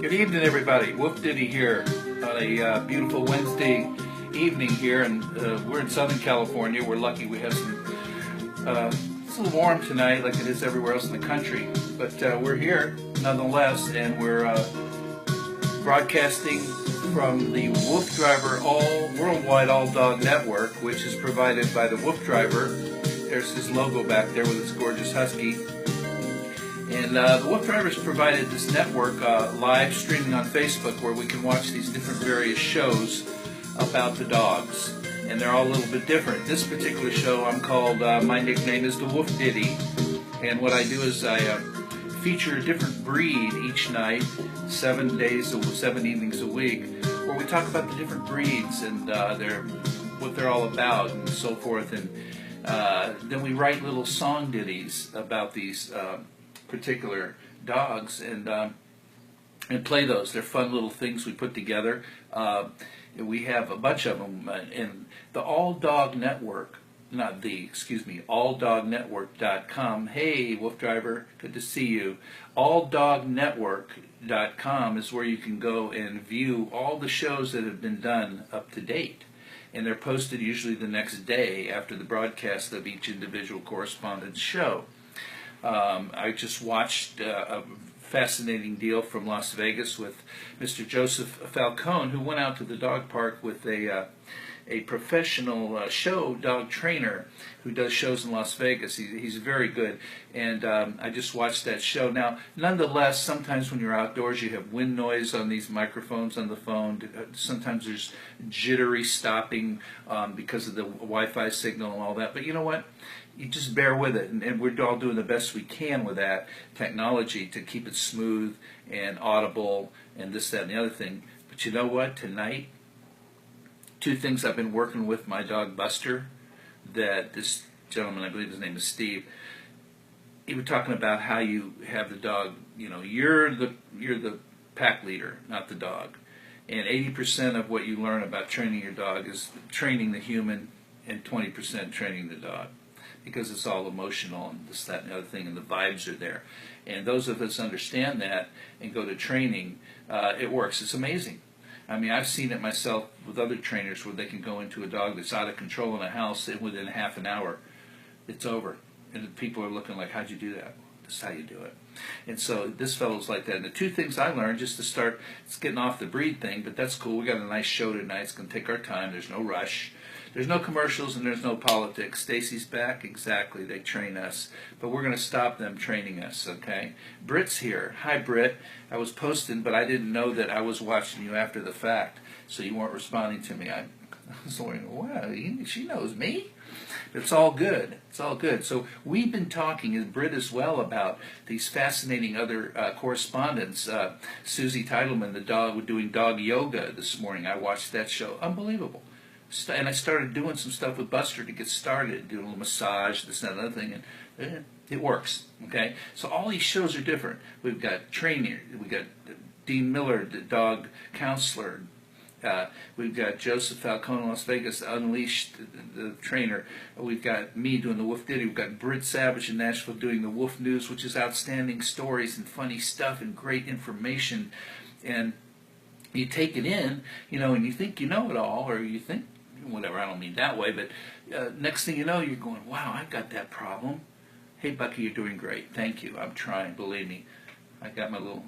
Good evening, everybody. WooF Ditty here on a beautiful Wednesday evening here, and we're in Southern California. We're lucky we have some. It's a little warm tonight, like it is everywhere else in the country, but we're here nonetheless, and we're broadcasting from the WooF Driver Worldwide All Dog Network, which is provided by the WooF Driver. There's his logo back there with his gorgeous husky. And the WooF Drivers provided this network live streaming on Facebook where we can watch these different various shows about the dogs. And they're all a little bit different. This particular show I'm called, my nickname is the WooF Ditty. And what I do is I feature a different breed each night, 7 evenings a week, where we talk about the different breeds and what they're all about and so forth. And then we write little song ditties about these particular dogs and play those. They're fun little things we put together. We have a bunch of them, and the All Dog Network, alldognetwork.com. Hey, WooF Driver, good to see you. Alldognetwork.com is where you can go and view all the shows that have been done up to date. And they're posted usually the next day after the broadcast of each individual correspondent's show. I just watched a fascinating deal from Las Vegas with Mr. Joseph Falcone, who went out to the dog park with a professional show dog trainer who does shows in Las Vegas. He's very good, and I just watched that show. Now, nonetheless, sometimes when you're outdoors, you have wind noise on these microphones on the phone. Sometimes there's jittery stopping because of the Wi-Fi signal and all that. But you know what? You just bear with it, and we're all doing the best we can with that technology to keep it smooth and audible and this, that, and the other thing. But you know what? Tonight, two things I've been working with my dog Buster, that this gentleman, I believe his name is Steve, he was talking about how you have the dog, you're the pack leader, not the dog. And 80% of what you learn about training your dog is training the human and 20% training the dog, because it's all emotional and this, that, and the other thing, and the vibes are there. And those of us understand that and go to training, it works. It's amazing. I mean, I've seen it myself with other trainers where they can go into a dog that's out of control in a house, and within half an hour, it's over. And people are looking like, how'd you do that? This is how you do it. And so this fellow's like that. And the two things I learned, just to start, it's getting off the breed thing, but that's cool. We got a nice show tonight. It's going to take our time. There's no rush. There's no commercials and there's no politics. Stacy's back, exactly. They train us, but we're going to stop them training us. Okay. Britt's here. Hi, Britt. I was posting, but I didn't know that I was watching you after the fact, so you weren't responding to me. I was wondering, wow, she knows me. It's all good. It's all good. So we've been talking, and Britt as well, about these fascinating other correspondents. Susie Titleman, the dog, doing dog yoga this morning. I watched that show. Unbelievable. And I started doing some stuff with Buster to get started, doing a little massage, this and that other thing, and it works. Okay, so all these shows are different. We've got Trainer, we got Dean Miller, the dog counselor. We've got Joseph Falcone in Las Vegas, Unleashed, the trainer. We've got me doing the WooF Ditty. We've got Britt Savage in Nashville doing the WooF News, which is outstanding stories and funny stuff and great information. And you take it in, and you think you know it all, or you think, whatever, I don't mean that way, but next thing you know, you're going, wow, I've got that problem. Hey, Bucky, you're doing great. Thank you. I'm trying, believe me. I got my little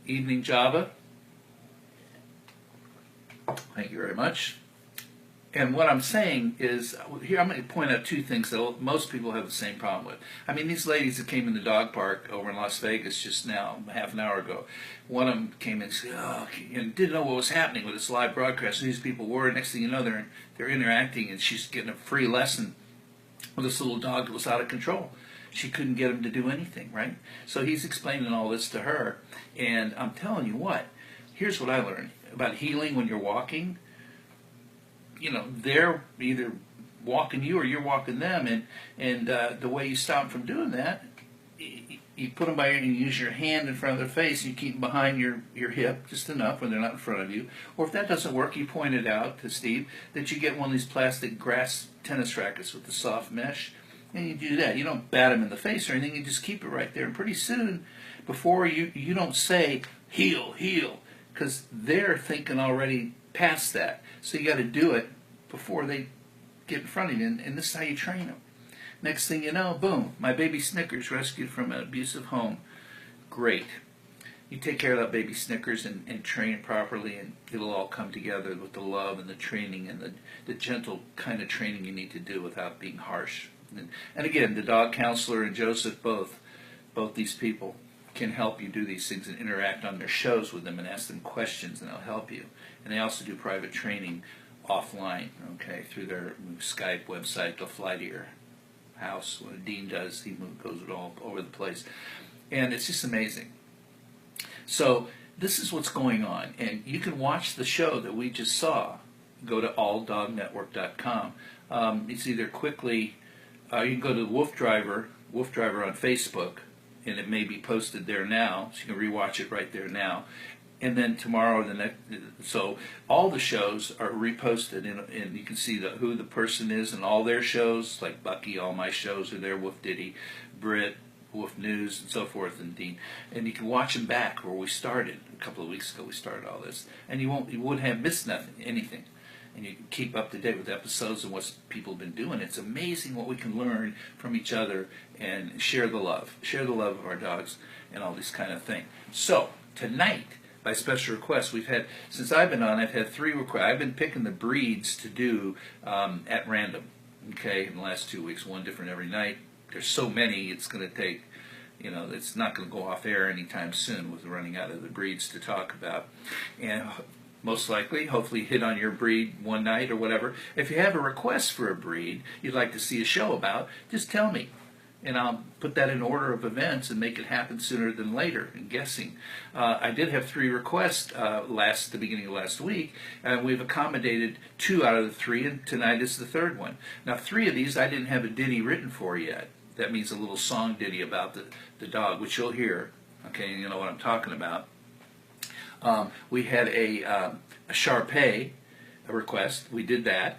evening Java. Thank you very much. And what I'm saying is, here I'm going to point out two things that most people have the same problem with. I mean, these ladies that came in the dog park over in Las Vegas just now, half an hour ago, one of them came in and said, and didn't know what was happening with this live broadcast. Who these people were. Next thing you know, they're interacting, and she's getting a free lesson with this little dog that was out of control. She couldn't get him to do anything, right? So he's explaining all this to her, and I'm telling you what, here's what I learned about healing when you're walking. They're either walking you or you're walking them, and the way you stop them from doing that, you put them by your, and you use your hand in front of their face, and you keep them behind your hip just enough when they're not in front of you. Or if that doesn't work, you point it out to Steve that you get one of these plastic grass tennis rackets with the soft mesh, And you do that. You don't bat them in the face or anything. You just keep it right there. And pretty soon, before you don't say, heel, heel, because they're thinking already past that. So you got to do it before they get in front of you. And this is how you train them. Next thing you know, boom, my baby Snickers rescued from an abusive home. Great. You take care of that baby Snickers and train it properly, and it'll all come together with the love and the training and the gentle kind of training you need to do without being harsh. And again, the dog counselor and Joseph, both these people can help you do these things and interact on their shows with them and ask them questions, and they'll help you. And they also do private training offline, okay, through their Skype website. They'll fly to your house. What Dean does, he goes all over the place. And it's just amazing. So this is what's going on. And you can watch the show that we just saw. Go to alldognetwork.com. It's either quickly, you can go to WooF Driver on Facebook, and it may be posted there now, so you can rewatch it right there now. And then tomorrow, so all the shows are reposted, and you can see who the person is and all their shows, like Bucky, all my shows are there, WooF Ditty, Britt, WooF News, and so forth, and Dean. And you can watch them back where we started. A couple of weeks ago we started all this. And you wouldn't have missed anything. And you can keep up to date with episodes and what people have been doing. It's amazing what we can learn from each other and share the love of our dogs and all these kind of things. So tonight, by special request, since I've been on, I've had 3 requests. I've been picking the breeds to do at random, okay, in the last 2 weeks, one different every night. There's so many, it's going to take, it's not going to go off air anytime soon with running out of the breeds to talk about. And most likely, hopefully hit on your breed one night or whatever. If you have a request for a breed you'd like to see a show about, just tell me. And I'll put that in order of events and make it happen sooner than later, in guessing. I did have 3 requests the beginning of last week, and we've accommodated 2 out of the 3, and tonight is the 3rd one. Now, 3 of these I didn't have a ditty written for yet. That means a little song ditty about the dog, which you'll hear, okay, and you know what I'm talking about. We had a Shar-Pei request. We did that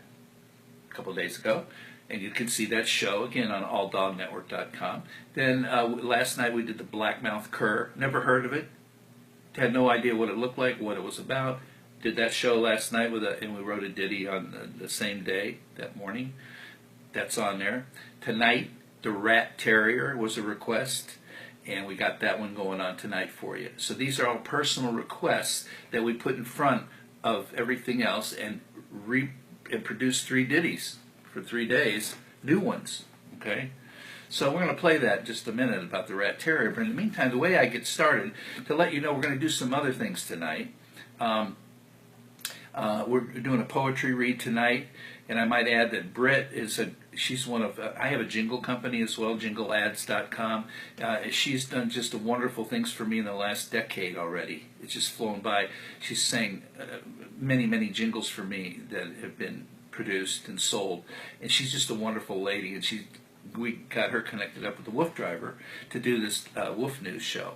a couple of days ago. And you can see that show, again, on alldognetwork.com. Then last night we did the Blackmouth Cur. Never heard of it. Had no idea what it looked like, what it was about. Did that show last night, and we wrote a ditty on the same day, that morning. That's on there. Tonight, the Rat Terrier was a request, and we got that one going on tonight for you. So these are all personal requests that we put in front of everything else and produce 3 ditties for 3 days, new ones, okay? So we're going to play that in just a minute about the Rat Terrier. But in the meantime, the way I get started, to let you know, we're going to do some other things tonight. We're doing a poetry read tonight, and I might add that Britt she's one of, I have a jingle company as well, jingleads.com. She's done just wonderful things for me in the last decade already. It's just flown by. She's sang many, many jingles for me that have been produced and sold, and she's just a wonderful lady, and we got her connected up with the WooF Driver to do this WooF News show.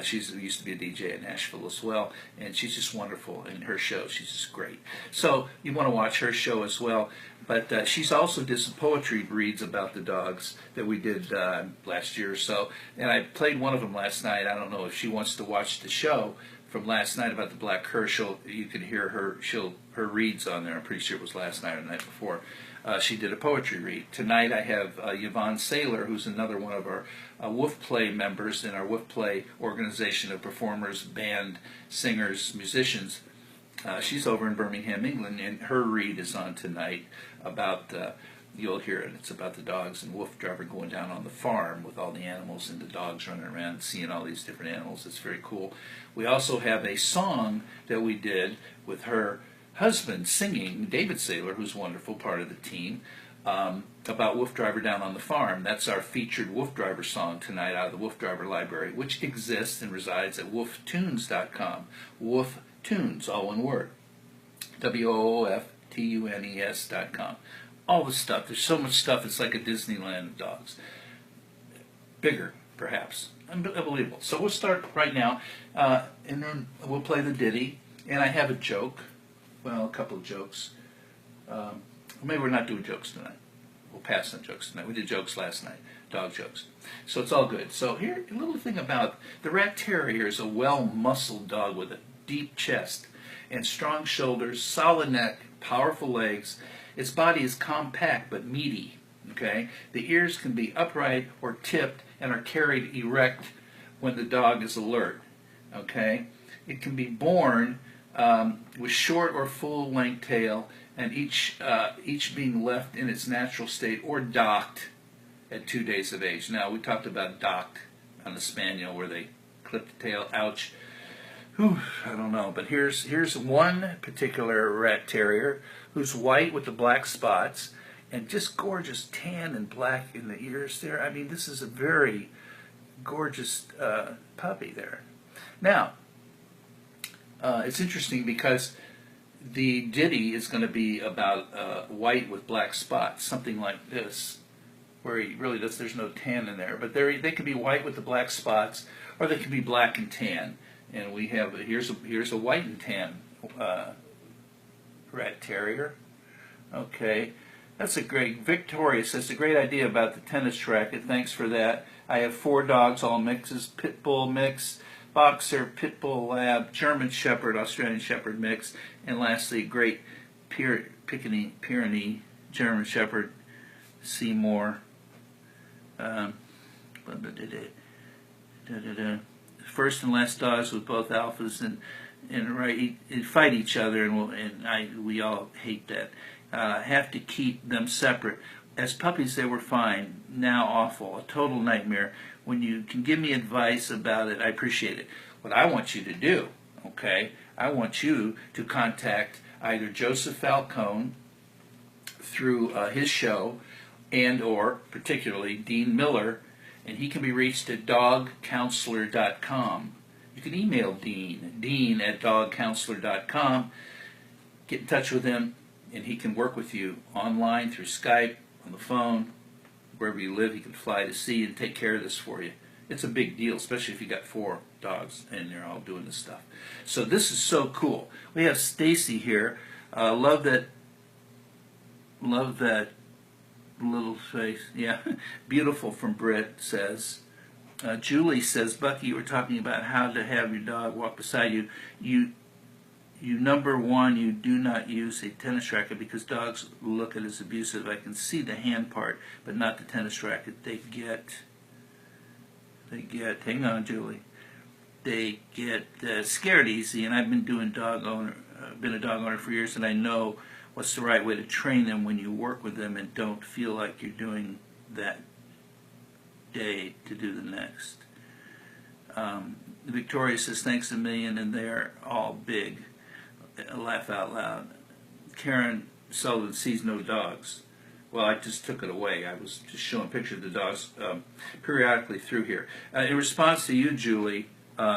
She used to be a DJ in Nashville as well, and she's just wonderful in her show. She's just great. So you want to watch her show as well. But she's also did some poetry reads about the dogs that we did last year or so, and I played one of them last night. I don't know if she wants to watch the show from last night about the Black Cur. You can hear her reads on there. I'm pretty sure it was last night or the night before. She did a poetry read. Tonight I have Yvonne Saylor, who's another one of our WooF Play members in our WooF Play organization of performers, band, singers, musicians. She's over in Birmingham, England, and her read is on tonight about, you'll hear it, it's about the dogs and WooF Driver going down on the farm with all the animals and the dogs running around seeing all these different animals. It's very cool. We also have a song that we did with her husband singing, David Saylor, who's a wonderful part of the team, about WooF Driver down on the farm. That's our featured WooF Driver song tonight out of the WooF Driver library, which exists and resides at wooftunes.com. WooF Tunes, all one word. WOOFTUNES.com. All the stuff. There's so much stuff. It's like a Disneyland of dogs. Bigger, perhaps. Unbelievable. So we'll start right now, and then we'll play the ditty. And I have a joke. Well, a couple of jokes. Maybe we're not doing jokes tonight. We'll pass on jokes tonight. We did jokes last night, dog jokes. So it's all good. So here, a little thing about the Rat Terrier is a well-muscled dog with a deep chest and strong shoulders, solid neck, powerful legs. Its body is compact but meaty. Okay, the ears can be upright or tipped and are carried erect when the dog is alert. Okay, it can be born with short or full-length tail, and each being left in its natural state or docked at 2 days of age. Now, we talked about docked on the Spaniel where they clip the tail. Ouch. Whew, I don't know. But here's one particular Rat Terrier who's white with the black spots and just gorgeous tan and black in the ears there. I mean, this is a very gorgeous puppy there. Now, it's interesting because the Ditty is going to be about white with black spots, something like this, where he really does. There's no tan in there, but they can be white with the black spots, or they can be black and tan. And we have here's a white and tan Rat Terrier. Okay, that's a great. Victoria says a great idea about the tennis racket. Thanks for that. I have 4 dogs, all mixes: pit bull mix, boxer, pit bull lab, German shepherd, Australian shepherd mix, and lastly, great Pyrenees German shepherd, Seymour. First and last dogs with both alphas and fight each other, and we all hate that. Have to keep them separate. As puppies, they were fine. Now awful, a total nightmare. When you can give me advice about it, I appreciate it. What I want you to do, okay, I want you to contact either Joseph Falcone through his show and or particularly Dean Miller, and he can be reached at dogcounselor.com. You can email Dean at dogcounselor.com. Get in touch with him, and he can work with you online through Skype, on the phone, wherever you live. He can fly to see and take care of this for you. It's a big deal, especially if you got 4 dogs and they're all doing this stuff. So this is so cool. We have Stacy here. Love that little face. Yeah, beautiful from Britt says. Julie says, Bucky, you were talking about how to have your dog walk beside you. You number one, you do not use a tennis racket because dogs look at it as abusive. I can see the hand part, but not the tennis racket. They get, hang on, Julie. They get scared easy, and I've been been a dog owner for years, and I know what's the right way to train them when you work with them and don't feel like you're doing that day to do the next. Victoria says, thanks a million, and they're all big. Laugh out loud. Karen Sullivan sees no dogs. Well, I just took it away. I was just showing pictures of the dogs periodically through here. In response to you, Julie,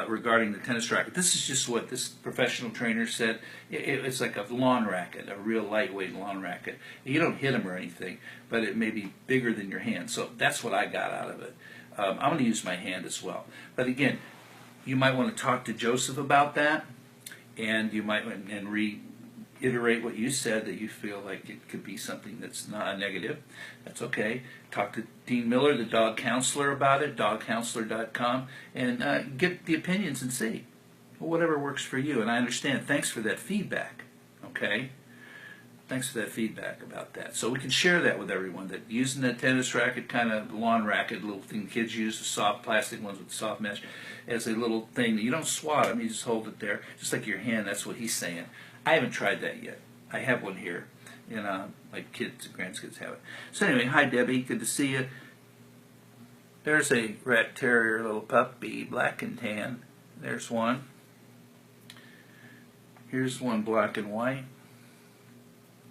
regarding the tennis racket, this is just what this professional trainer said. It's like a lawn racket, a real lightweight lawn racket. You don't hit them or anything, but it may be bigger than your hand. So that's what I got out of it. I'm going to use my hand as well. But again, you might want to talk to Joseph about that. And you might reiterate what you said, that you feel like it could be something that's not a negative. That's okay. Talk to Dean Miller, the dog counselor, about it, dogcounselor.com, and get the opinions and see. Well, whatever works for you. And I understand. Thanks for that feedback. Okay? Thanks for that feedback about that. So we can share that with everyone, that using that tennis racket, kind of lawn racket, little thing kids use, the soft plastic ones with soft mesh, as a little thing that you don't swat them, you just hold it there, just like your hand. That's what he's saying. I haven't tried that yet. I have one here, and my kids and grandkids have it. So anyway, hi Debbie, good to see you. There's a Rat Terrier little puppy, black and tan. There's one. Here's one black and white.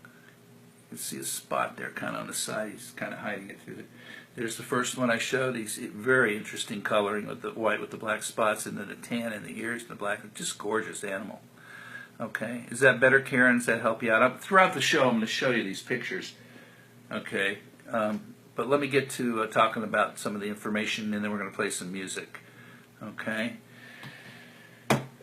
You can see a spot there kind of on the side. He's kind of hiding it through it. There's the first one I showed. He's very interesting coloring with the white with the black spots, and then the tan in the ears and the black. Just gorgeous animal. Okay, is that better, Karen? Does that help you out? Throughout the show, I'm going to show you these pictures. Okay, but let me get to talking about some of the information, and then we're going to play some music. Okay.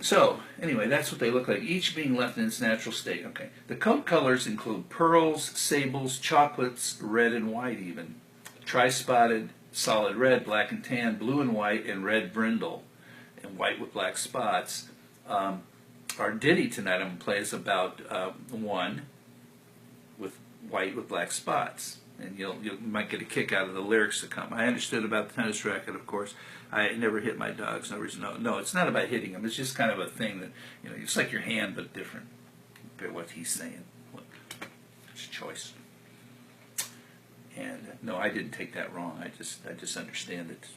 So, anyway, that's what they look like, each being left in its natural state. Okay. The coat colors include pearls, sables, chocolates, red and white even, tri-spotted, solid red, black and tan, blue and white, and red brindle, and white with black spots. Our ditty tonight I'm going to play is about one with white with black spots. And you might get a kick out of the lyrics to come. I understood about the tennis racket, of course. I never hit my dogs. No, it's not about hitting them. It's just kind of a thing that, it's like your hand, but different. Compare what he's saying. It's choice. And no, I didn't take that wrong. I just understand that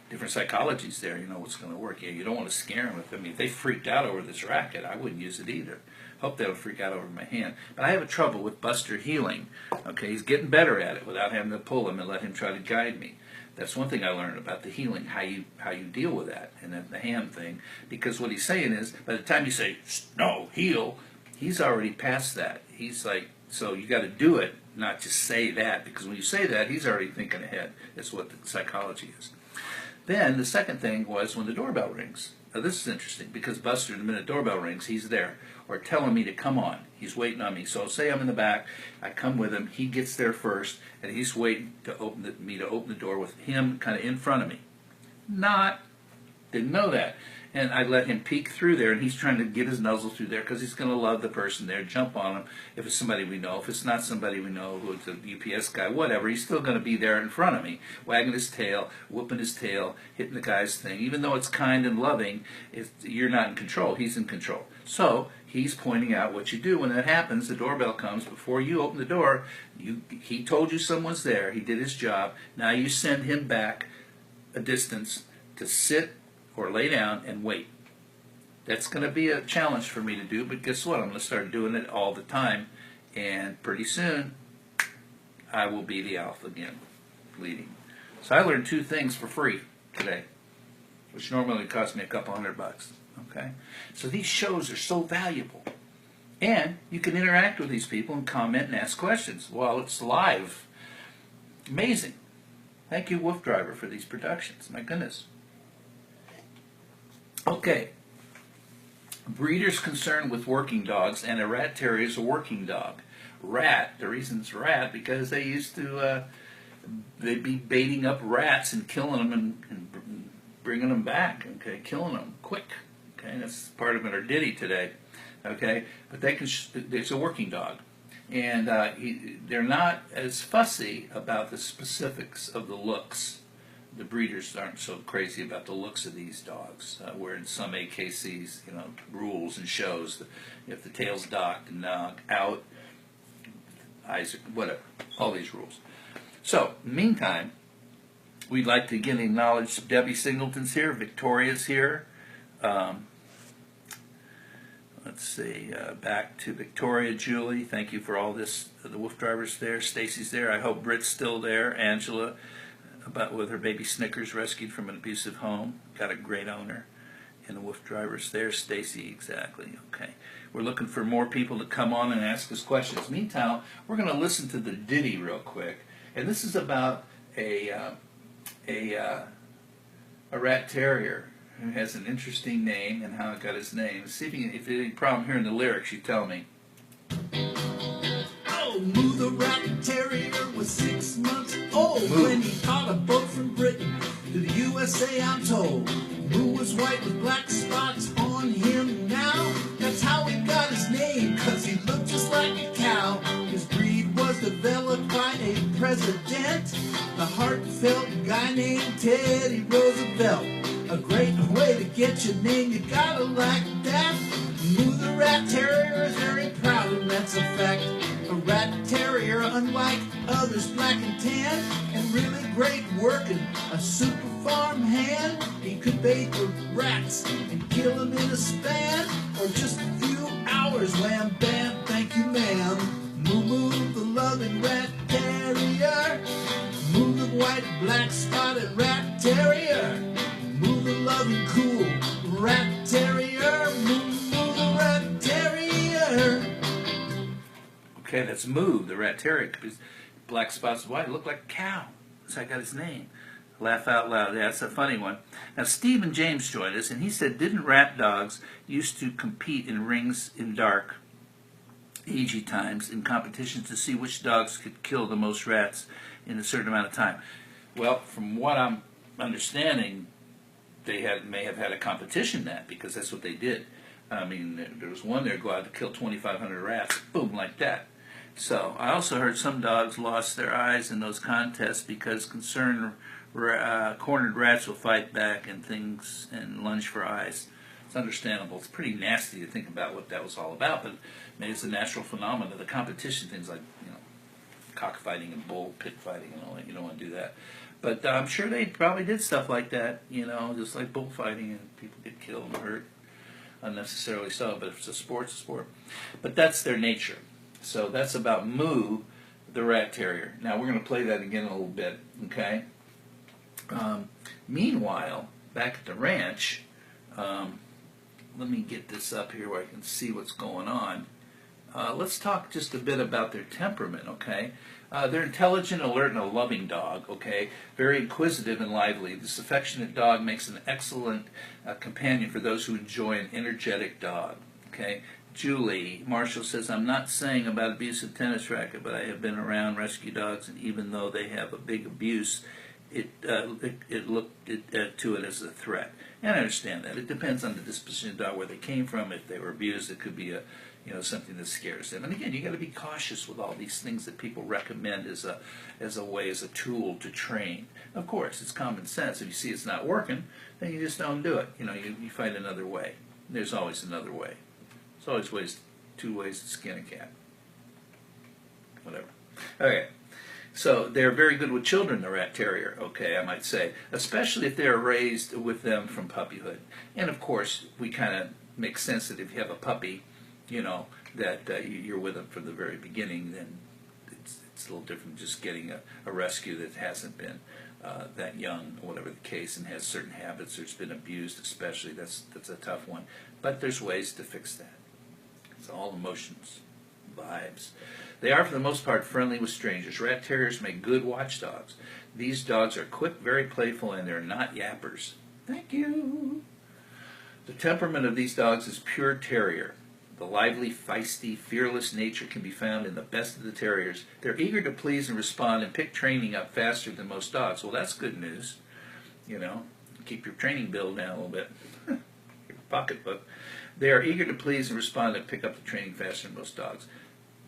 different psychologies there. You know what's going to work. Yeah, you don't want to scare them. If they freaked out over this racket, I wouldn't use it either. Hope they don't freak out over my hand. But I have a trouble with Buster heeling. Okay, he's getting better at it without having to pull him and let him try to guide me. That's one thing I learned about the heeling, how you deal with that, and then the hand thing. Because what he's saying is, by the time you say no, heel, he's already past that. He's like, so you got to do it, not just say that. Because when you say that, he's already thinking ahead. That's what the psychology is. Then the second thing was when the doorbell rings. Now this is interesting because Buster, the minute doorbell rings, he's there or telling me to come on. He's waiting on me. So say I'm in the back, I come with him, he gets there first, and he's waiting to open me to open the door with him kind of in front of me. Didn't know that. And I let him peek through there, and he's trying to get his nuzzle through there because he's going to love the person there, jump on him. If it's somebody we know, if it's not somebody we know, who it's a UPS guy, whatever, he's still going to be there in front of me, wagging his tail, whooping his tail, hitting the guy's thing. Even though it's kind and loving, you're not in control. He's in control. So he's pointing out what you do when that happens. The doorbell comes. Before you open the door, he told you someone's there. He did his job. Now you send him back a distance to sit or lay down and wait. That's going to be a challenge for me to do, but guess what? I'm going to start doing it all the time, and pretty soon I will be the alpha again, leading. So I learned 2 things for free today, which normally cost me a couple $100. Okay, so these shows are so valuable, and you can interact with these people and comment and ask questions while it's live. Amazing. Thank you, WooF Driver, for these productions. My goodness. Okay. Breeders concerned with working dogs, and a rat terrier is a working dog. Rat, the reason it's rat, because they used to, they'd be baiting up rats and killing them and bringing them back, okay, killing them quick. Okay, that's part of our ditty today. Okay, but it's a working dog. And they're not as fussy about the specifics of the looks. The breeders aren't so crazy about the looks of these dogs, where in some AKCs, rules and shows, if the tail's docked and out, eyes, whatever, all these rules. So, meantime, we'd like to again acknowledge Debbie Singleton's here, Victoria's here. Let's see, back to Victoria, Julie, thank you for all this, the WooF Driver's there, Stacy's there, I hope Britt's still there, Angela, with her baby Snickers, rescued from an abusive home, got a great owner, and the WooF Driver's there, Stacy, exactly, okay. We're looking for more people to come on and ask us questions. Meantime, we're going to listen to the ditty real quick, and this is about a rat terrier who has an interesting name and how it got his name. See if there's any problem hearing the lyrics, you tell me. Oh, Moo the rat terrier was 6 months old when he caught a boat from Britain to the USA, I'm told. Moo was white with black spots on him now. That's how he got his name, 'cause he looked just like a cow. His breed was developed by a president, the heartfelt guy named Teddy Roosevelt. A great way to get your name, you gotta like that. Moo the rat terrier is very proud, and that's a fact. A rat terrier, unlike others, black and tan, and really great working. A super farm hand, he could bait the rats and kill them in a span, or just a few hours. Wham bam, thank you ma'am. Moo Moo the loving rat terrier. Moo the white black spotted rat terrier. Moo the loving cool rat terrier. Moo Moo the rat terrier. Okay, that's Moo, the rat terrier. His black spots white, looked like a cow. That's how I got his name. Laugh out loud. Yeah, that's a funny one. Now, Stephen James joined us, and he said, didn't rat dogs used to compete in rings in dark, agey times in competitions to see which dogs could kill the most rats in a certain amount of time? Well, from what I'm understanding, they may have had a competition that, because that's what they did. I mean, there was one there go out to kill 2,500 rats, boom, like that. So I also heard some dogs lost their eyes in those contests because concerned cornered rats will fight back and things and lunge for eyes. It's understandable. It's pretty nasty to think about what that was all about, but maybe it's a natural phenomenon. The competition things like, cockfighting and bull pit fighting and all that. You don't want to do that. But I'm sure they probably did stuff like that, just like bullfighting, and people get killed and hurt unnecessarily so. But if it's a sport, it's a sport. But that's their nature. So that's about Moo, the rat terrier. Now we're going to play that again in a little bit, okay? Meanwhile, back at the ranch, let me get this up here where I can see what's going on. Let's talk just a bit about their temperament, okay? They're intelligent, alert, and a loving dog, okay? Very inquisitive and lively. This affectionate dog makes an excellent companion for those who enjoy an energetic dog, okay? Julie, Marshall says, I'm not saying about abusive tennis racket, but I have been around rescue dogs, and even though they have a big abuse, it looked to it as a threat. And I understand that. It depends on the disposition of the dog, where they came from. If they were abused, it could be something that scares them. And again, you got to be cautious with all these things that people recommend as a tool to train. Of course, it's common sense. If you see it's not working, then you just don't do it. You find another way. There's always another way. There's always two ways to skin a cat. Whatever. Okay. So they're very good with children, the rat terrier, okay, I might say, especially if they're raised with them from puppyhood. And of course, we kind of make sense that if you have a puppy, that you're with them from the very beginning, then it's a little different than just getting a rescue that hasn't been that young, or whatever the case, and has certain habits, or it's been abused especially. That's a tough one. But there's ways to fix that. It's all emotions, vibes. They are, for the most part, friendly with strangers. Rat terriers make good watchdogs. These dogs are quick, very playful, and they're not yappers. Thank you. The temperament of these dogs is pure terrier. The lively, feisty, fearless nature can be found in the best of the terriers. They're eager to please and respond and pick training up faster than most dogs. Well, that's good news. Keep your training bill down a little bit. Your pocketbook. They are eager to please and respond and pick up the training faster than most dogs.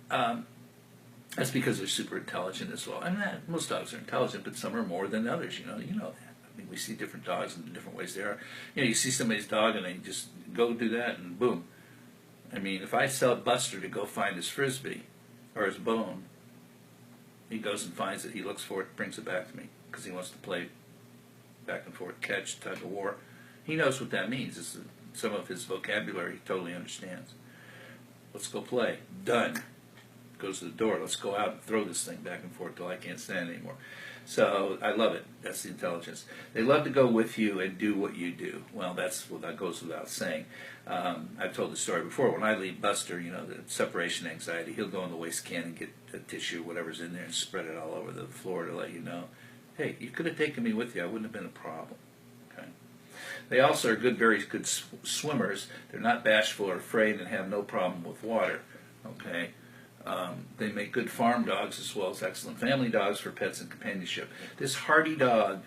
That's because they're super intelligent as well. Most dogs are intelligent, but some are more than others. You know that. I mean, we see different dogs in different ways they are. You see somebody's dog and they just go do that and boom. I mean, if I tell Buster to go find his frisbee or his bone, he goes and finds it. He looks for it, brings it back to me because he wants to play back and forth, catch, tug of war. He knows what that means. It's some of his vocabulary he totally understands. Let's go play. Done. Goes to the door. Let's go out and throw this thing back and forth till I can't stand anymore. So I love it. That's the intelligence. They love to go with you and do what you do. Well, that goes without saying. I've told the story before. When I leave Buster, the separation anxiety, he'll go in the waste can and get a tissue, whatever's in there, and spread it all over the floor to let you know, hey, you could have taken me with you. I wouldn't have been a problem. Okay. They also are very good swimmers. They're not bashful or afraid and have no problem with water. Okay. They make good farm dogs as well as excellent family dogs for pets and companionship. This hardy dog,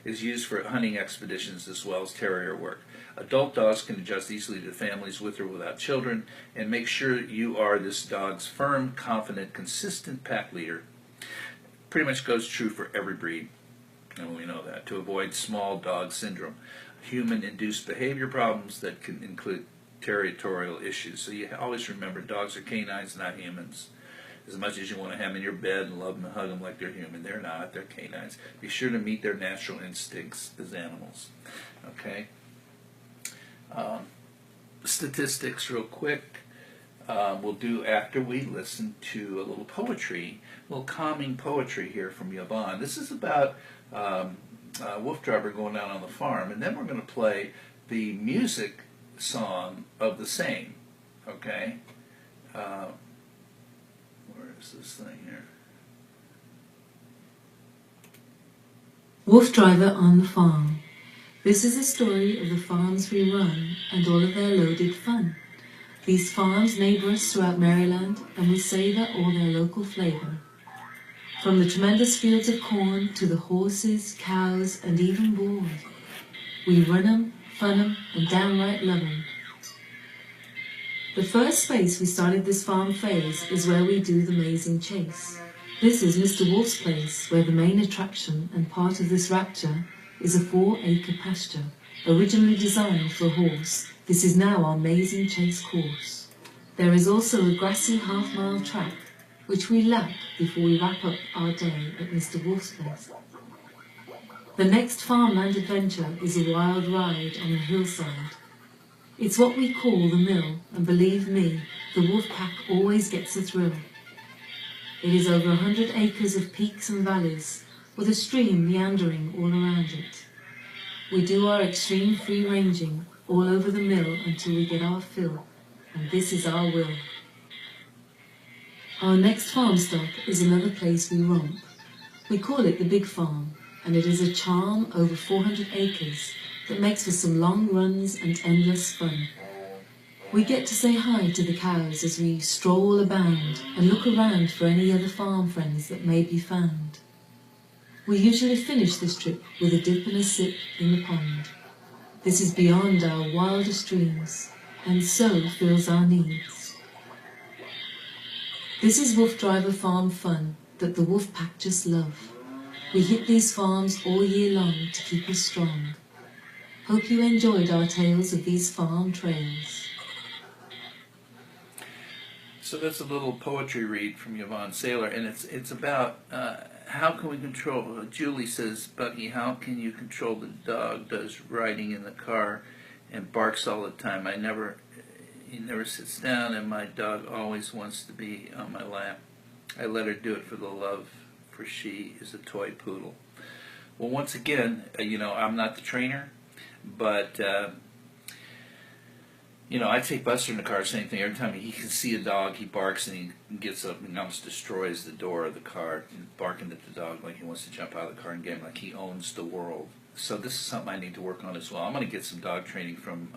is used for hunting expeditions as well as terrier work. Adult dogs can adjust easily to families with or without children, and make sure you are this dog's firm, confident, consistent pack leader. Pretty much goes true for every breed, and we know that, to avoid small dog syndrome. Human-induced behavior problems that can include territorial issues. So you always remember, dogs are canines, not humans. As much as you want to have them in your bed and love them and hug them like they're human, they're not. They're canines. Be sure to meet their natural instincts as animals. Okay? Statistics real quick. We'll do after we listen to a little poetry, a little calming poetry here from Yvonne. This is about Wolf Driver going out on the farm, and then we're going to play the music song of the same. Okay? Where is this thing here? Wolf Driver on the Farm. This is a story of the farms we run and all of their loaded fun. These farms neighbour us throughout Maryland, and we savour all their local flavour. From the tremendous fields of corn to the horses, cows, and even board. We run 'em, fun 'em, and downright love 'em. The first space we started this farm phase is where we do the mazing chase. This is Mr. Wolf's place, where the main attraction and part of this rapture is a 4-acre pasture, originally designed for a horse. This is now our mazing chase course. There is also a grassy half-mile track, which we lap before we wrap up our day at Mr. Wolf's place. The next farmland adventure is a wild ride on the hillside. It's what we call the mill, and believe me, the wolf pack always gets a thrill. It is over 100 acres of peaks and valleys, with a stream meandering all around it. We do our extreme free ranging all over the mill until we get our fill, and this is our will. Our next farm stop is another place we romp. We call it the Big Farm, and it is a charm over 400 acres that makes for some long runs and endless fun. We get to say hi to the cows as we stroll abound and look around for any other farm friends that may be found. We usually finish this trip with a dip and a sip in the pond. This is beyond our wildest dreams, and so fills our needs. This is Wolf Driver Farm fun that the wolf pack just love. We hit these farms all year long to keep us strong. Hope you enjoyed our tales of these farm trails. So that's a little poetry read from Yvonne Saylor, and it's about how can we control. Julie says, "Buggy, how can you control the dog does riding in the car and barks all the time? He never sits down, and my dog always wants to be on my lap. I let her do it for the love, for she is a toy poodle." Well, once again, I'm not the trainer, but I take Buster in the car, same thing. Every time he can see a dog, he barks and he gets up and almost destroys the door of the car, barking at the dog like he wants to jump out of the car and get him, like he owns the world. So this is something I need to work on as well. I'm going to get some dog training from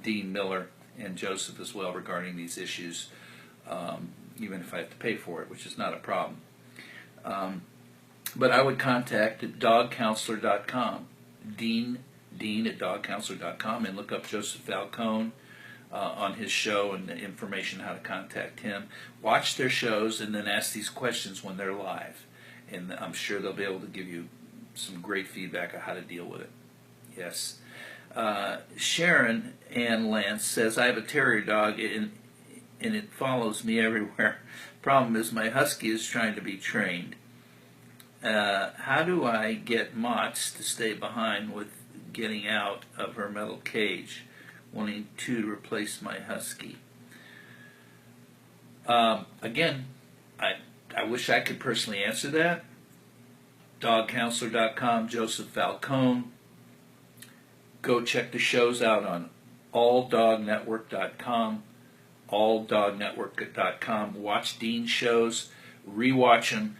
Dean Miller and Joseph as well regarding these issues, even if I have to pay for it, which is not a problem. But I would contact dogcounselor.com, Dean at dogcounselor.com, and look up Joseph Falcone on his show and the information how to contact him. Watch their shows and then ask these questions when they're live. And I'm sure they'll be able to give you some great feedback on how to deal with it. Yes. Sharon Ann Lance says, "I have a terrier dog and it follows me everywhere. Problem is my husky is trying to be trained. How do I get Mott's to stay behind with getting out of her metal cage, wanting to replace my husky?" Again, I wish I could personally answer that. Dogcounselor.com, Joseph Falcone. Go check the shows out on alldognetwork.com, alldognetwork.com. Watch Dean's shows, rewatch them.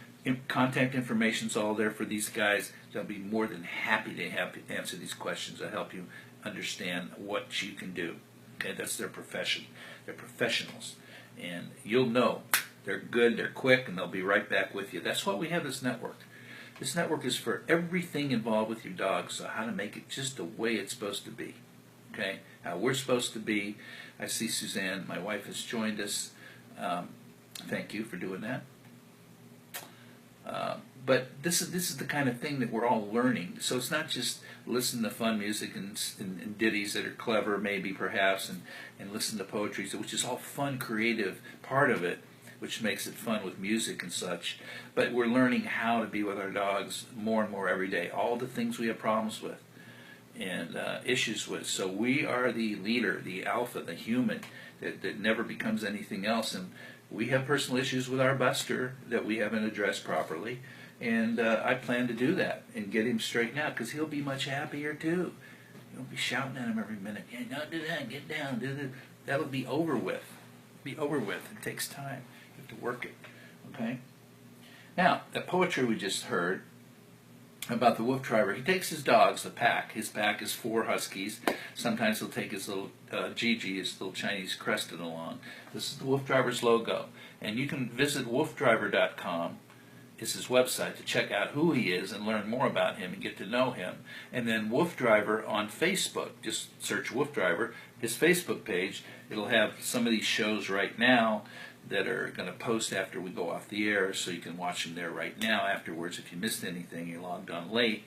Contact information's all there for these guys. They'll be more than happy to answer these questions to help you understand what you can do. Okay, that's their profession. They're professionals. And you'll know they're good, they're quick, and they'll be right back with you. That's why we have this network. This network is for everything involved with your dog, so how to make it just the way it's supposed to be. Okay, how we're supposed to be. I see Suzanne, my wife, has joined us. Thank you for doing that. But this is the kind of thing that we're all learning. So it's not just listen to fun music and ditties that are clever, maybe, perhaps, and listen to poetry, which is all fun, creative part of it, which makes it fun with music and such. But we're learning how to be with our dogs more and more every day. All the things we have problems with and issues with. So we are the leader, the alpha, the human that never becomes anything else. And we have personal issues with our Buster that we haven't addressed properly. And I plan to do that and get him straightened out because he'll be much happier too. You'll be shouting at him every minute. "Yeah, don't do that. Get down. Do this." That'll be over with. Be over with. It takes time. You have to work it. Okay. Now, the poetry we just heard about the WooF driver. He takes his dogs, the pack. His pack is 4 huskies. Sometimes he'll take his little Gigi, his little Chinese crested along. This is the WooF driver's logo. And you can visit woofdriver.com. It's his website to check out who he is and learn more about him and get to know him. And then WooF Driver on Facebook. Just search WooF Driver, his Facebook page. It'll have some of these shows right now that are going to post after we go off the air, so you can watch them there right now afterwards. If you missed anything, you logged on late.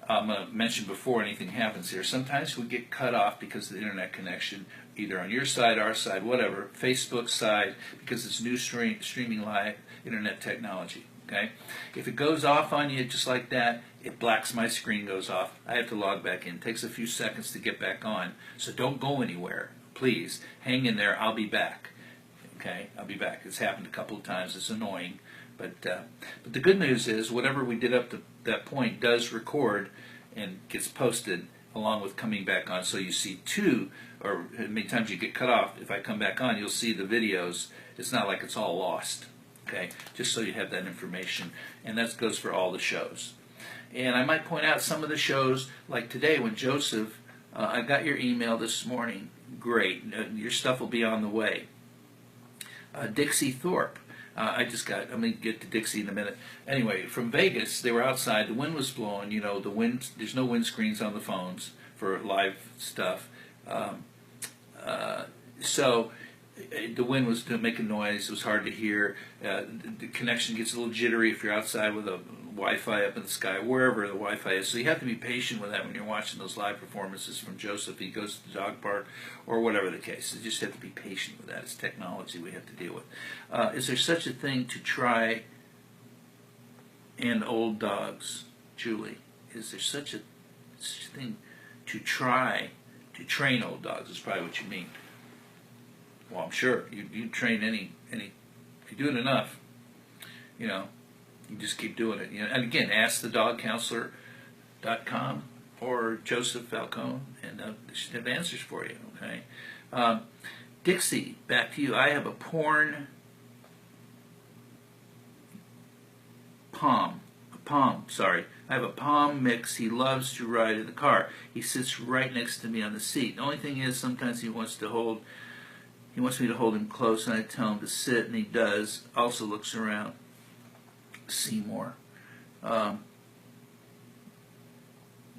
I'm going to mention before anything happens here, sometimes we get cut off because of the internet connection, either on your side, our side, whatever, Facebook side, because it's new streaming live internet technology. Okay? If it goes off on you just like that, it blacks my screen, goes off. I have to log back in. It takes a few seconds to get back on, so don't go anywhere. Please, hang in there. I'll be back. Okay, I'll be back. It's happened a couple of times. It's annoying, but the good news is whatever we did up to that point does record and gets posted along with coming back on. So you see 2, or many times you get cut off. If I come back on, you'll see the videos. It's not like it's all lost. Okay, just so you have that information, and that goes for all the shows. And I might point out some of the shows, like today when Joseph, I got your email this morning. Great, your stuff will be on the way. Dixie Thorpe. I'm going to get to Dixie in a minute. Anyway, from Vegas, they were outside. The wind was blowing. You know, the wind. There's no windscreens on the phones for live stuff. So the wind was making noise. It was hard to hear. The connection gets a little jittery if you're outside with a Wi-Fi up in the sky, wherever the Wi-Fi is. So you have to be patient with that when you're watching those live performances from Joseph. He goes to the dog park or whatever the case. You just have to be patient with that. It's technology we have to deal with. Is there such a thing to try and old dogs, Julie? Is there such a thing to try to train old dogs? Is probably what you mean. Well, I'm sure you train any if you do it enough, you know. You just keep doing it. You know, and again, ask the dogcounselor.com or Joseph Falcone, and they should have answers for you. Okay, Dixie, back to you. I have a I have a Pom mix. He loves to ride in the car. He sits right next to me on the seat. The only thing is, sometimes he wants me to hold him close, and I tell him to sit, and he does. Also looks around. Seymour.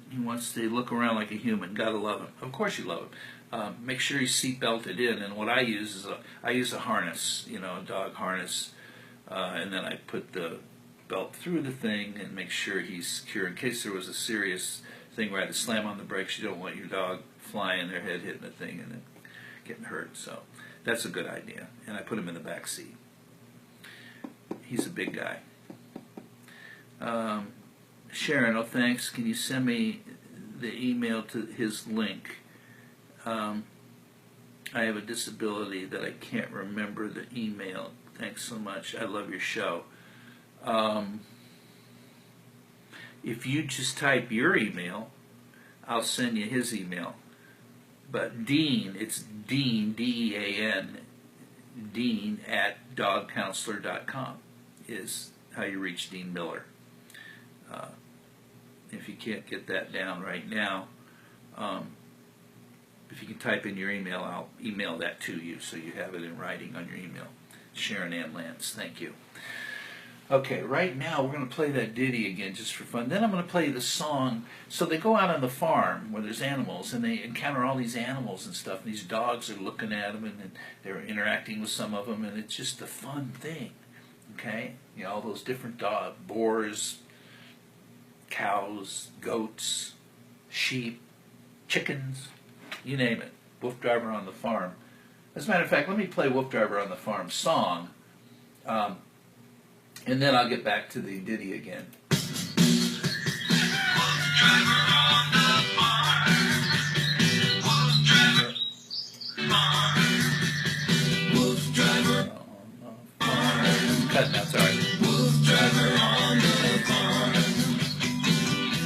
He wants to look around like a human. Gotta love him. Of course you love him. Make sure he's seat belted in, and what I use is a harness, you know, a dog harness, and then I put the belt through the thing and make sure he's secure in case there was a serious thing where I had to slam on the brakes. You don't want your dog flying, their head hitting the thing and then getting hurt. So that's a good idea. And I put him in the back seat. He's a big guy. Sharon, oh thanks. Can you send me the email to his link? I have a disability that I can't remember the email. Thanks so much. I love your show. If you just type your email, I'll send you his email. But Dean, it's Dean, D-E-A-N, Dean at dogcounselor.com is how you reach Dean Miller. If you can't get that down right now, if you can type in your email, I'll email that to you so you have it in writing on your email. Sharon Ann Lance, thank you. Okay, right now we're going to play that ditty again just for fun. Then I'm going to play the song. So they go out on the farm where there's animals, and they encounter all these animals and stuff, and these dogs are looking at them, and they're interacting with some of them, and it's just a fun thing. Okay? You know, all those different dogs, boars, cows, goats, sheep, chickens, you name it. WooF Driver on the Farm. As a matter of fact, let me play WooF Driver on the Farm song, and then I'll get back to the ditty again. WooF Driver Cutting out, sorry. WooF Driver on the farm.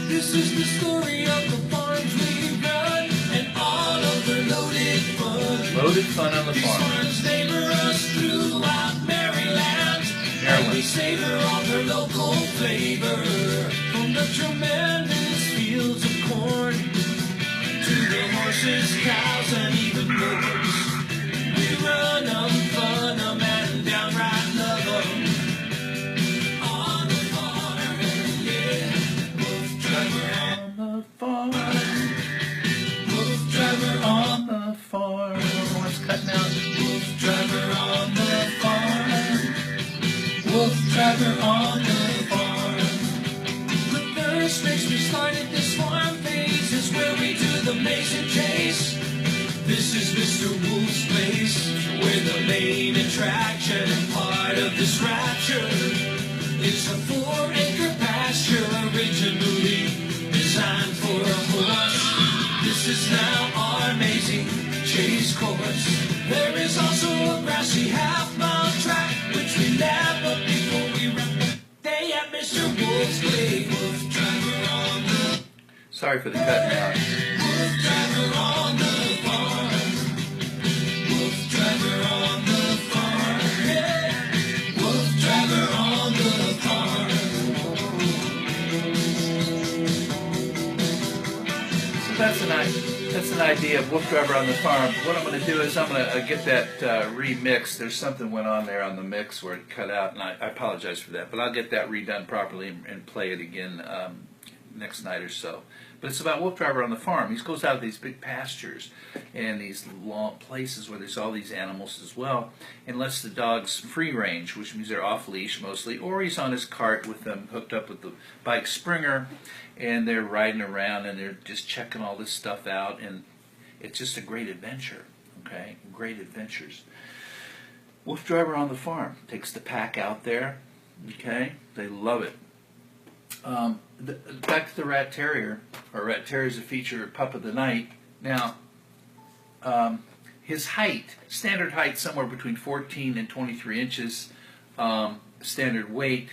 This is the story of the farms we've run and all of the loaded fun. Loaded fun on the These farm. farms neighbor us throughout Maryland. And we savor all their local flavor. From the tremendous fields of corn, to the horses, cows, and even goats. We run 'em, fun 'em, and downright love 'em. On the farm, yeah. Wolf driver on the farm. Wolf driver on the farm. Everyone's cutting out. Wolf driver on the farm. Wolf driver on the farm. The first race we started this farm phase is where we do the mason chase. This is Mr. Wolf's place, where the main attraction and part of this rapture is a 4-acre pasture originally designed for a horse. This is now our amazing chase course. There is also a grassy half-mile track, which we lap up before we run the day at Mr. Wolf's place. Wolf driver on the Sorry for the cutting out. Wolf driver on the farm. Wolf driver on the farm. Yeah. Wolf driver on the farm. So that's an idea of Wolf Driver on the Farm. What I'm going to do is I'm going to get that remixed. There's something went on there on the mix where it cut out, and I apologize for that. But I'll get that redone properly and play it again next night or so. But it's about Wolf Driver on the Farm. He goes out to these big pastures and these long places where there's all these animals as well, and lets the dogs free range, which means they're off leash mostly, or he's on his cart with them hooked up with the bike springer, and they're riding around and they're just checking all this stuff out, and it's just a great adventure. Okay, great adventures. Wolf Driver on the Farm takes the pack out there. Okay, they love it. Back to the Rat Terrier. Our Rat Terrier is a featured pup of the night. Now, his height, standard height, somewhere between 14 and 23 inches. Standard weight,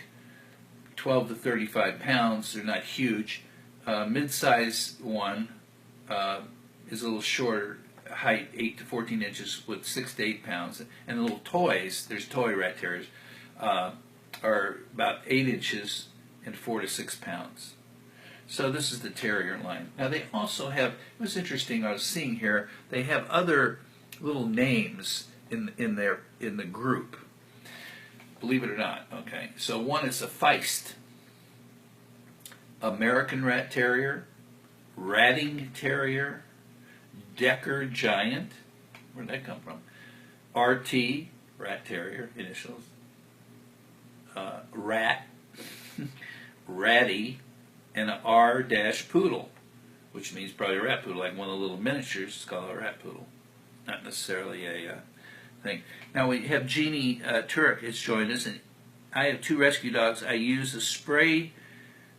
12 to 35 pounds. They're not huge. Mid-size one is a little shorter, height 8 to 14 inches with 6 to 8 pounds. And the little toys, there's toy Rat Terriers, are about 8 inches and 4 to 6 pounds. So this is the Terrier line. Now they also have, it was interesting, I was seeing here, they have other little names in the group. Believe it or not, okay. So one is a Feist, American Rat Terrier, Ratting Terrier, Decker Giant, where'd that come from? RT, Rat Terrier, initials, Rat, Ratty, and an R-Poodle, which means probably a rat poodle, like one of the little miniatures. It's called a rat poodle, not necessarily a thing. Now we have Jeannie Turek has joined us, and I have 2 rescue dogs. I use a spray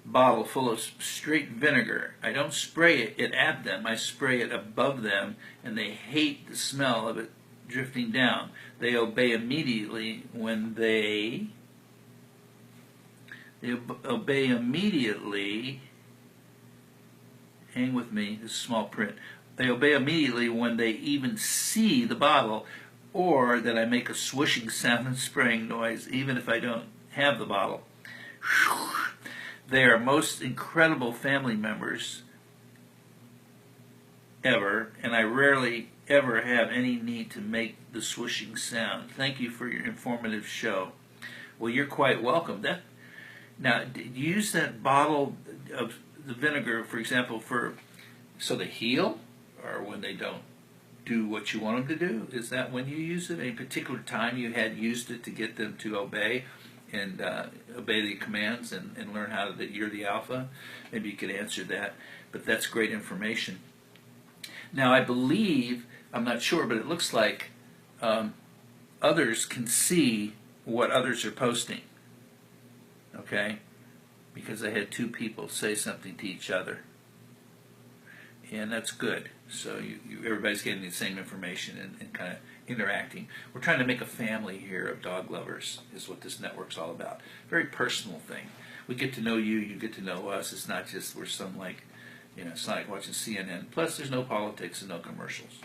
bottle full of straight vinegar. I don't spray it at them. I spray it above them, and they hate the smell of it drifting down. They obey immediately when they obey immediately. Hang with me, this is small print. They obey immediately when they even see the bottle, or that I make a swishing sound and spraying noise, even if I don't have the bottle. They are most incredible family members ever, and I rarely ever have any need to make the swishing sound. Thank you for your informative show. Well, you're quite welcome. Now, do you use that bottle of the vinegar, for example, so they heal, or when they don't do what you want them to do? Is that when you use it? Any particular time you had used it to get them to obey and obey the commands and learn how that you're the alpha? Maybe you could answer that, but that's great information. Now, I believe, I'm not sure, but it looks like others can see what others are posting. Okay, because I had 2 people say something to each other, and that's good. So everybody's getting the same information and kind of interacting. We're trying to make a family here of dog lovers, is what this network's all about. Very personal thing. We get to know you, you get to know us. It's not just we're some like, it's not like watching CNN. Plus, there's no politics and no commercials.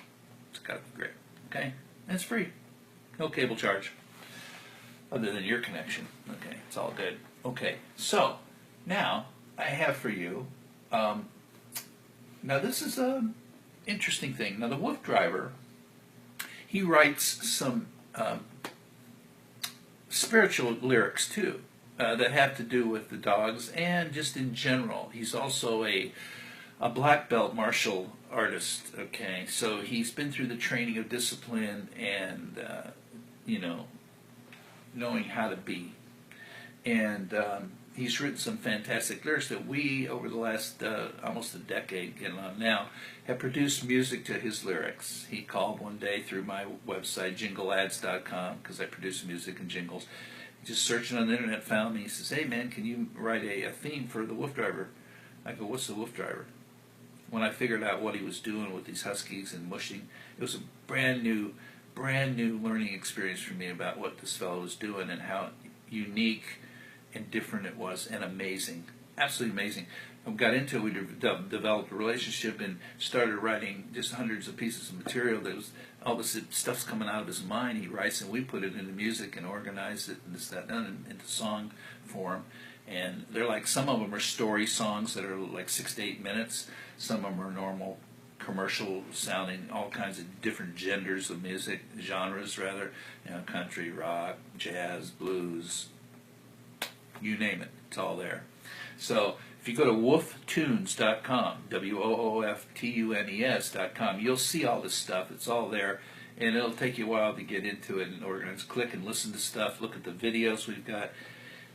It's got to be great. Okay, and it's free, no cable charge, other than your connection. Okay, it's all good. Okay, so now I have for you. Now this is a interesting thing. Now the WooF driver, he writes some spiritual lyrics too that have to do with the dogs and just in general. He's also a black belt martial artist. Okay, so he's been through the training of discipline and knowing how to be. And he's written some fantastic lyrics that we, over the last almost a decade, getting on now, have produced music to his lyrics. He called one day through my website, jingleads.com, because I produce music and jingles. Just searching on the internet, found me. He says, "Hey man, can you write a theme for the WooF driver?" I go, "What's the WooF driver?" When I figured out what he was doing with these huskies and mushing, it was a brand new learning experience for me about what this fellow was doing and how unique and different it was, and amazing, absolutely amazing. We got into it, we developed a relationship and started writing just hundreds of pieces of material. That was all this stuff's coming out of his mind. He writes and we put it into music and organize it and this, that, done into song form. And they're like, some of them are story songs that are like 6 to 8 minutes. Some of them are normal commercial sounding, all kinds of different genders of music, genres rather, country, rock, jazz, blues, you name it, it's all there. So if you go to wooftunes.com, WOOFTUNES.com, you'll see all this stuff. It's all there, and it'll take you a while to get into it and organize. Click and listen to stuff. Look at the videos we've got.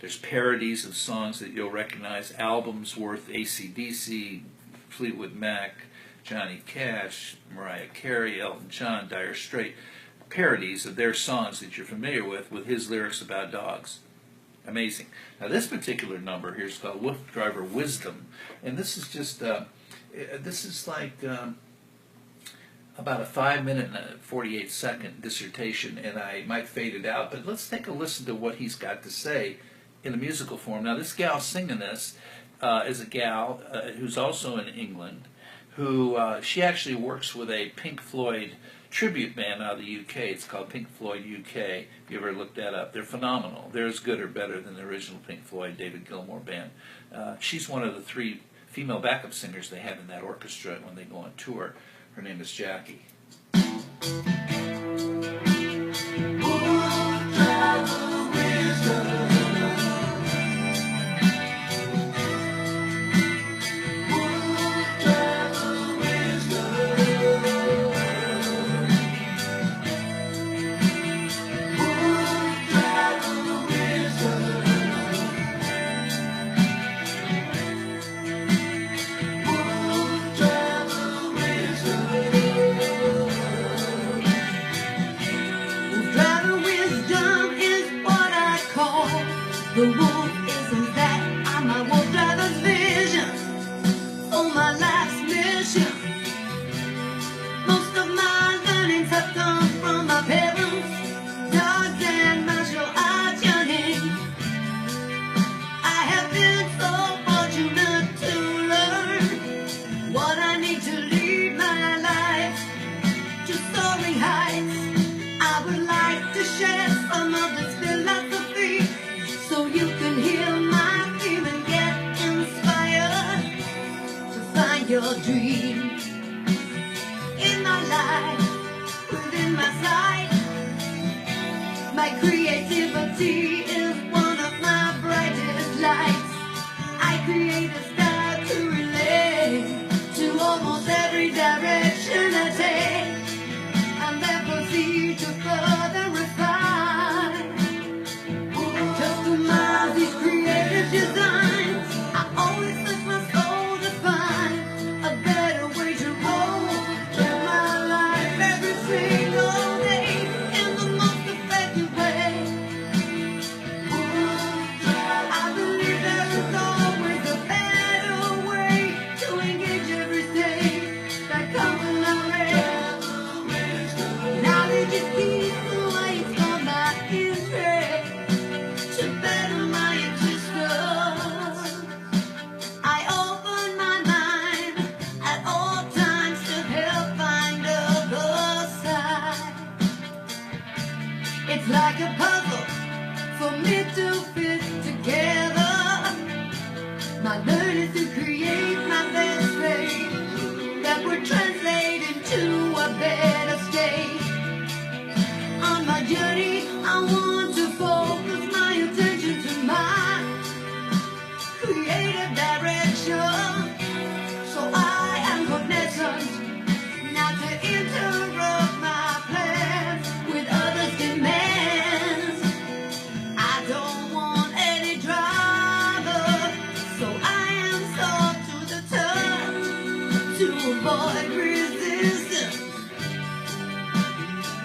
There's parodies of songs that you'll recognize, albums worth AC/DC, Fleetwood Mac, Johnny Cash, Mariah Carey, Elton John, Dire Straits, parodies of their songs that you're familiar with his lyrics about dogs. Amazing. Now this particular number here is called WooF Driver Wisdom, and this is just this is like about a 5-minute and a 48-second dissertation, and I might fade it out, but let's take a listen to what he's got to say in a musical form. Now this gal singing this is a gal who's also in England, who she actually works with a Pink Floyd tribute band out of the UK. It's called Pink Floyd UK. If you ever looked that up, they're phenomenal. They're as good or better than the original Pink Floyd David Gilmour band. She's one of the 3 female backup singers they have in that orchestra when they go on tour. Her name is Jackie. The wolf isn't that, I'm my wolf driver's vision for my life's mission. Most of my learnings have come from my parents, dogs and martial arts yearning. I have been so fortunate to learn what I need to lead my life to soaring heights. I would like to share some of this philosophy, so you can hear my theme and get inspired to find your dream in my life, within my sight. My creativity is one of my brightest lights. I create a style to relate to almost every direction I take, and then proceed to further refine. These creative designs, I always search my soul to find a better way to roll. Live my life every single day in the most effective way. I believe there is always a better way to engage every day that comes my way. Knowledge is key to life, on my interest. To better my existence, I open my mind at all times to help find the other side. It's like a puzzle for me to fit together. My learning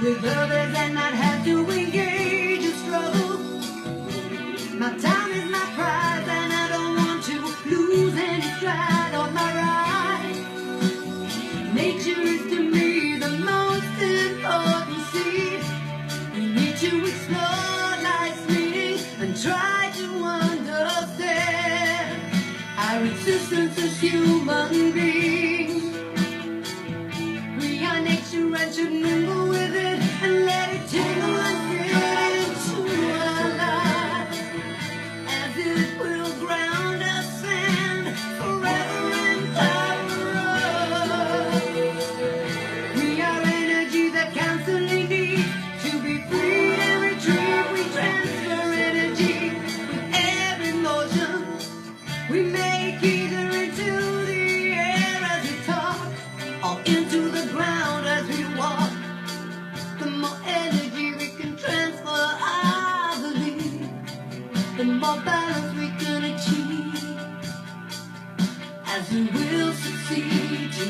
with others and not have to engage a struggle. My time is my prize and I don't want to lose any stride on my ride. Nature is to me the most important seed. We need to explore life's meaning and try to understand our existence as human beings. We are nature and should mingle with it and let it tingle and fit into our lives, as it will ground us and forever empower us. We are energy that constantly needs to be freed and retrieved. We transfer energy with every motion. We make either into the air as we talk or into the ground as we walk. The more energy we can transfer, I believe, the more balance we can achieve, as we will succeed to